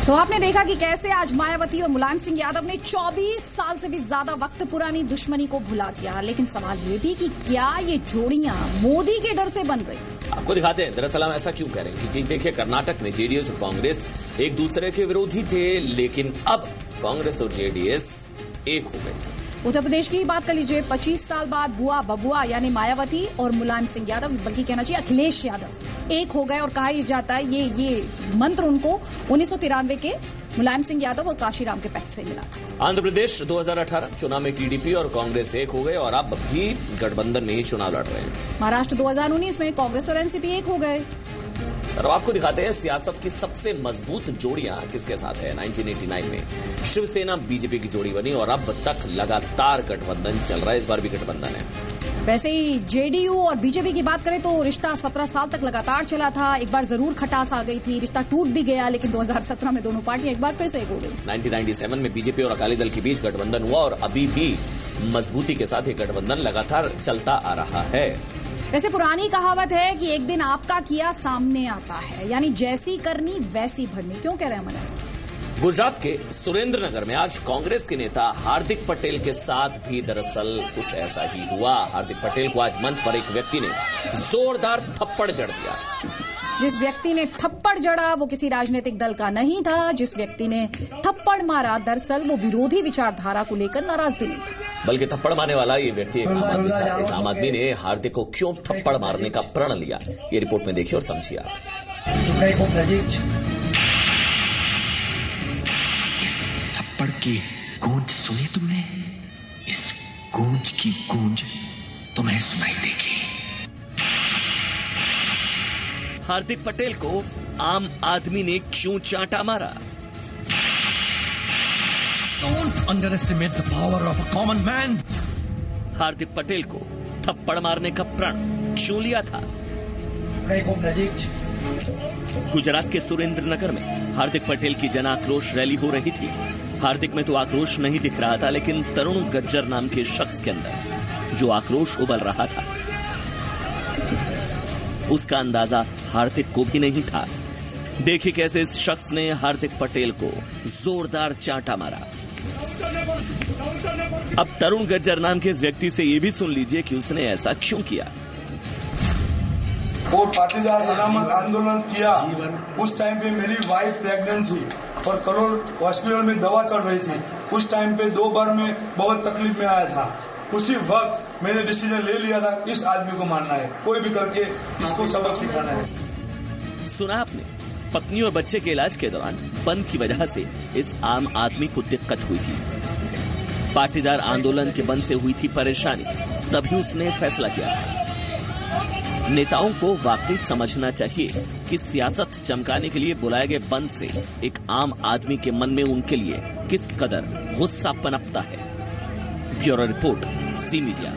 तो आपने देखा कि कैसे आज मायावती और मुलायम सिंह यादव ने 24 साल से भी ज्यादा वक्त पुरानी दुश्मनी को भुला दिया। लेकिन सवाल ये भी कि क्या ये जोड़ियां मोदी के डर से बन रही? आपको दिखाते हैं दरअसल हम ऐसा क्यों कह रहे हैं, क्योंकि देखिए कर्नाटक में जेडीएस और कांग्रेस एक दूसरे के विरोधी थे, लेकिन अब कांग्रेस और जेडीएस एक हो गए। उत्तर प्रदेश की बात कर लीजिए। 25 साल बाद बुआ बबुआ यानी मायावती और मुलायम सिंह यादव, बल्कि कहना चाहिए अखिलेश यादव, एक हो गए। और कहा जाता है ये मंत्र उनको 1993 के मुलायम सिंह यादव और काशीराम के पैक्ट से मिला था। आंध्र प्रदेश 2018 चुनाव में टीडीपी और कांग्रेस एक हो गए और अब भी गठबंधन में ही चुनाव लड़ रहे हैं। महाराष्ट्र 2019 में कांग्रेस और एनसीपी एक हो गए। और आपको दिखाते हैं सियासत की सबसे मजबूत जोड़ियां किसके साथ है। 1989 में शिवसेना बीजेपी की जोड़ी बनी और अब तक लगातार गठबंधन चल रहा है। इस बार भी गठबंधन है। वैसे ही जेडीयू और बीजेपी की बात करें तो रिश्ता 17 साल तक लगातार चला था। एक बार जरूर खटास आ गई थी, रिश्ता टूट भी गया, लेकिन 2017 में दोनों पार्टियां एक बार फिर से एक हो गई। 1997 में बीजेपी और अकाली दल के बीच गठबंधन हुआ और अभी भी मजबूती के साथ ये गठबंधन लगातार चलता आ रहा है। वैसे पुरानी कहावत है कि एक दिन आपका किया सामने आता है, यानी जैसी करनी वैसी भरनी। क्यों कह रहे हैं हम ऐसा? गुजरात के सुरेंद्रनगर में आज कांग्रेस के नेता हार्दिक पटेल के साथ भी दरअसल कुछ ऐसा ही हुआ। हार्दिक पटेल को आज मंच पर एक व्यक्ति ने जोरदार थप्पड़ जड़ दिया। जिस व्यक्ति ने थप्पड़ जड़ा वो किसी राजनीतिक दल का नहीं था। जिस व्यक्ति ने थप्पड़ मारा दरअसल वो विरोधी विचारधारा को लेकर नाराज भी नहीं था, बल्कि थप्पड़ मारने वाला ये व्यक्ति एक आम आदमी था। इस आम आदमी ने हार्दिक को क्यों थप्पड़ मारने का प्रण लिया, ये रिपोर्ट में देखिए और समझिए आप। थप्पड़ की गूंज सुनी तुमने? इस गूंज की गूंज तुम्हें सुनाई देगी। हार्दिक पटेल को आम आदमी ने क्यों चांटा मारा? Don't underestimate the power of a common man. Hardik Patel को थप्पड़ मारने का प्रण क्यों लिया था? गुजरात के सुरेंद्रनगर में हार्दिक पटेल की जन आक्रोश रैली हो रही थी। हार्दिक में तो आक्रोश नहीं दिख रहा था, लेकिन तरुण गज्जर नाम के शख्स के अंदर जो आक्रोश उबल रहा था उसका अंदाजा हार्दिक को भी नहीं था। देखिए कैसे इस शख्स ने हार्दिक पटेल को जोरदार चांटा मारा। अब तरुण गज्जर नाम के इस व्यक्ति से यह भी सुन लीजिए कि उसने ऐसा क्यों किया। और पाटीदार अनामत आंदोलन किया, उस टाइम पे मेरी वाइफ प्रेग्नेंट थी और करोल हॉस्पिटल में दवा चल रही थी। उस टाइम पे 2 बार में बहुत तकलीफ में आया था। उसी वक्त मैंने डिसीजन ले लिया था इस आदमी को मारना है, कोई भी करके इसको सबक सिखाना है। सुना आपने, पत्नी और बच्चे के इलाज के दौरान बंद की वजह से इस आम आदमी को दिक्कत हुई थी। पाटीदार आंदोलन के बंद से हुई थी परेशानी, तभी उसने फैसला किया था। नेताओं को वाकई समझना चाहिए कि सियासत चमकाने के लिए बुलाए गए बंद से एक आम आदमी के मन में उनके लिए किस कदर गुस्सा पनपता है। Bureau report, C media.